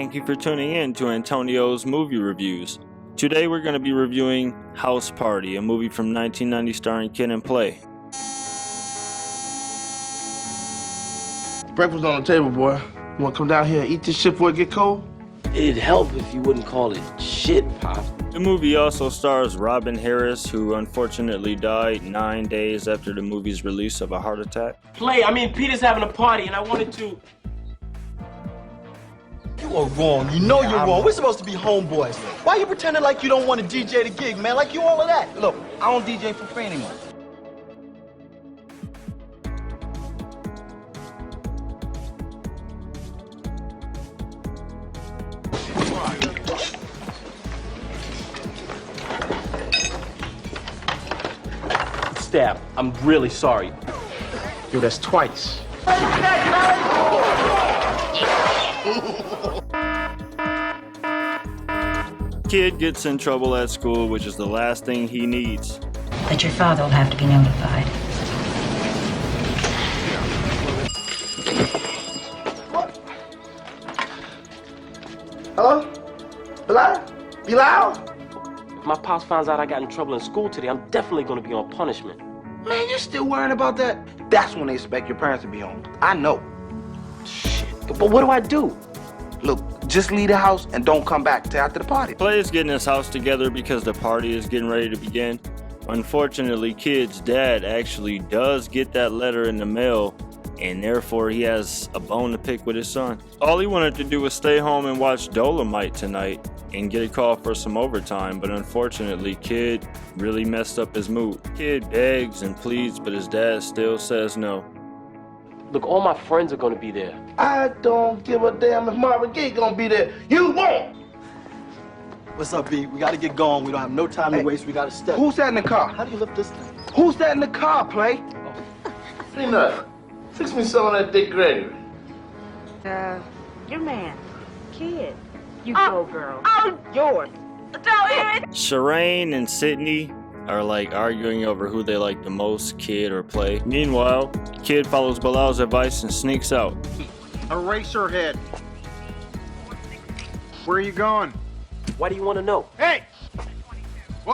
Thank you for tuning in to Antonio's Movie Reviews. Today we're going to be reviewing House Party, a movie from 1990 starring Kid and Play. Breakfast on the table, boy. You wanna come down here and eat this shit before it get cold? It'd help if you wouldn't call it shit, Pop. The movie also stars Robin Harris, who unfortunately died 9 days after the movie's release of a heart attack. Peter's having a party and I wanted to... You are wrong. You know you're wrong. We're supposed to be homeboys. Why you pretending like you don't want to DJ the gig, man? Like you all of that. Look, I don't DJ for free anymore. Stab, I'm really sorry. Yo, that's twice. Kid gets in trouble at school, which is the last thing he needs. But your father will have to be notified. Hello? Bilal? If my pops finds out I got in trouble in school today, I'm definitely gonna be on punishment. Man, you're still worrying about that? That's when they expect your parents to be home. I know. Shit, but what do I do? Look, just leave the house and don't come back till after the party. Play is getting his house together because the party is getting ready to begin. Unfortunately, Kid's dad actually does get that letter in the mail, and therefore he has a bone to pick with his son. All he wanted to do was stay home and watch Dolomite tonight and get a call for some overtime, but unfortunately, Kid really messed up his mood. Kid begs and pleads, but his dad still says no. Look, all my friends are gonna be there. I don't give a damn if Marvin Gaye gonna be there. You won't! What's up, B? We gotta get going. We don't have no time to waste. We gotta step. Who's that in the car? How do you lift this thing? Who's that in the car, Play? Peanut, fix me some of that Dick Gregory. Your man, Kid. You go, girl. Oh, yours. Shireen and Sydney are like arguing over who they like the most, Kid or Play. Meanwhile, Kid follows Bilal's advice and sneaks out. Eraserhead. Where are you going? Why do you want to know? Hey!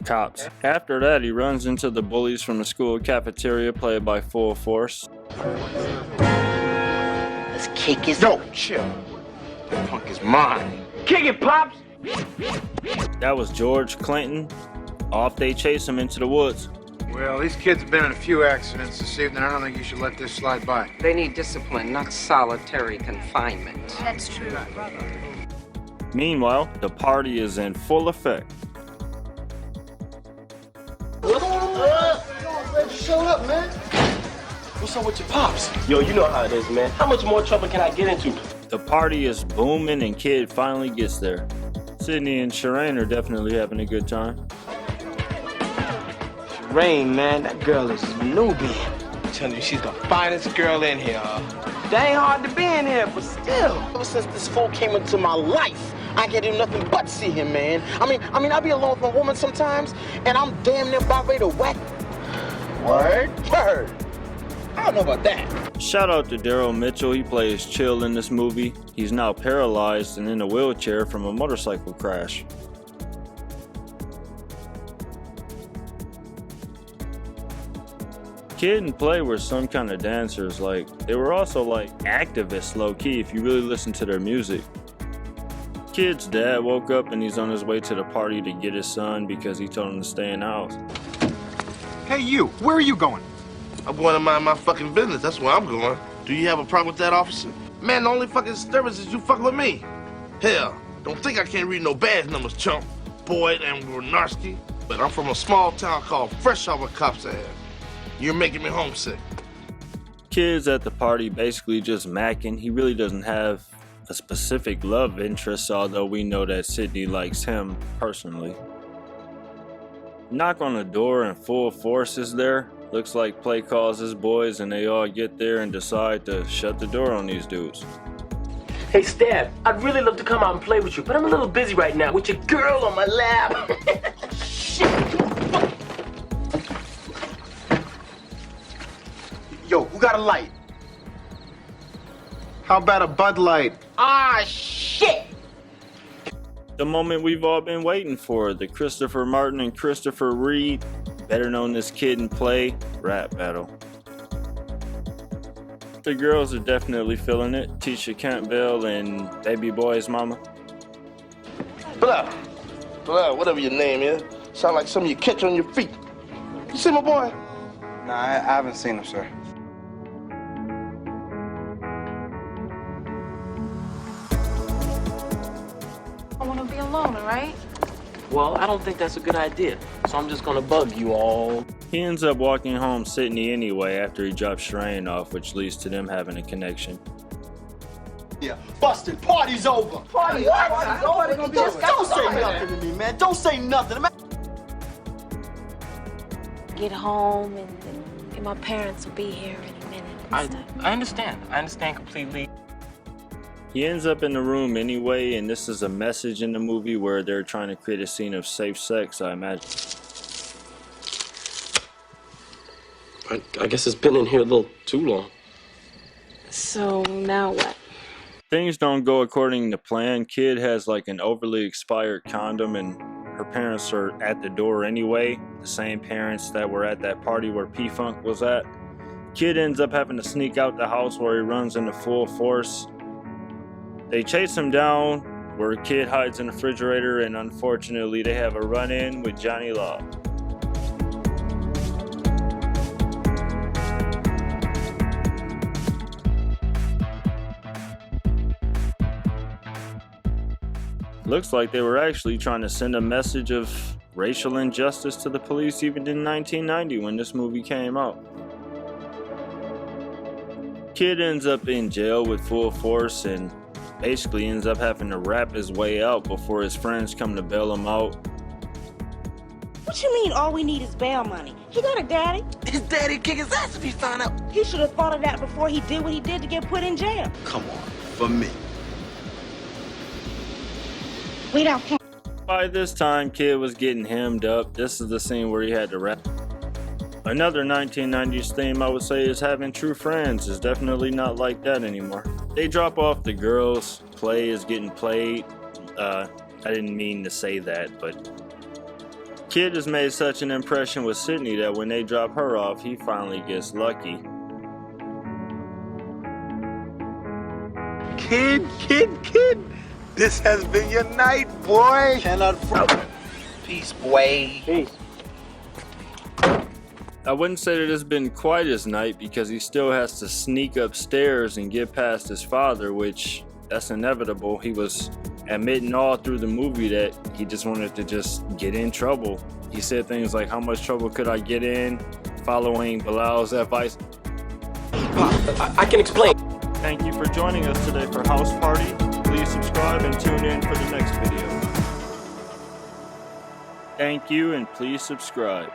Cops. After that, he runs into the bullies from the school cafeteria, played by Full Force. Let's kick his... Yo, chill. That punk is mine. Kick it, Pops! That was George Clinton. Off they chase him into the woods. Well, these kids have been in a few accidents this evening. I don't think you should let this slide by. They need discipline, not solitary confinement. That's true. Meanwhile, the party is in full effect. Show up, man. What's up with your pops? Yo, you know how it is, man. How much more trouble can I get into? The party is booming and Kid finally gets there. Sydney and Shireen are definitely having a good time. Rain, man, that girl is Nubian. I'm telling you, she's the finest girl in here. They ain't hard to be in here, but still. Ever since this fool came into my life, I can't do nothing but see him, man. I mean, I be alone with a woman sometimes, and I'm damn near about ready to whack. Word? Word. I don't know about that. Shout out to Daryl Mitchell. He plays Chill in this movie. He's now paralyzed and in a wheelchair from a motorcycle crash. Kid and Play were some kind of dancers. Like, they were also like activists low-key if you really listen to their music. Kid's dad woke up and he's on his way to the party to get his son because he told him to stay in the house. Hey, you, where are you going? I'm going to mind my fucking business. That's where I'm going. Do you have a problem with that, officer? Man, the only fucking disturbance is you fucking with me. Hell, don't think I can't read no badge numbers, chump. Boyd and Gronarski. But I'm from a small town called Fresh Off a Cop's Ass. You're making me homesick. Kid's at the party basically just macking. He really doesn't have a specific love interest, although we know that Sydney likes him personally. Knock on the door and Full Force is there. Looks like Play calls his boys and they all get there and decide to shut the door on these dudes. Hey, Stab, I'd really love to come out and play with you, but I'm a little busy right now with your girl on my lap. Shit. Yo, who got a light? How about a Bud Light? Ah, shit! The moment we've all been waiting for, the Christopher Martin and Christopher Reid, better known as Kid and Play, rap battle. The girls are definitely feeling it. Tisha Campbell and Baby Boy's mama. Blah, whatever your name is. Sound like something you catch on your feet. You see my boy? Nah, I haven't seen him, sir. I want to be alone, all right? Well, I don't think that's a good idea, so I'm just gonna bug you all. He ends up walking home Sydney anyway after he drops Shireen off, which leads to them having a connection. Yeah, busted. Party's over. Party what? Party's over. Don't say nothing to me, man. Don't say nothing. Get home and my parents will be here in a minute and stuff. I understand. I understand completely. He ends up in the room anyway, and this is a message in the movie where they're trying to create a scene of safe sex, I imagine. I guess it's been in here a little too long. So now what? Things don't go according to plan. Kid has like an overly expired condom, and her parents are at the door anyway. The same parents that were at that party where P-Funk was at. Kid ends up having to sneak out the house where he runs into full force. They chase him down where Kid hides in the refrigerator, and unfortunately they have a run-in with Johnny Law. Looks like they were actually trying to send a message of racial injustice to the police even in 1990 when this movie came out. Kid ends up in jail with full force and basically ends up having to rap his way out before his friends come to bail him out. What you mean all we need is bail money? He got a daddy. His daddy kick his ass if he found out. He should have thought of that before he did what he did to get put in jail. Come on, for me. Wait out. By this time, Kid was getting hemmed up. This is the scene where he had to rap. Another 1990s theme I would say is having true friends. Is definitely not like that anymore. They drop off the girls. Play is getting played. I didn't mean to say that, but Kid has made such an impression with Sydney that when they drop her off, he finally gets lucky. Kid. This has been your night, boy. Peace, boy. Peace. I wouldn't say that it's been quite his night because he still has to sneak upstairs and get past his father, which that's inevitable. He was admitting all through the movie that he just wanted to just get in trouble. He said things like, how much trouble could I get in? Following Bilal's advice. I can explain. Thank you for joining us today for House Party. Please subscribe and tune in for the next video. Thank you and please subscribe.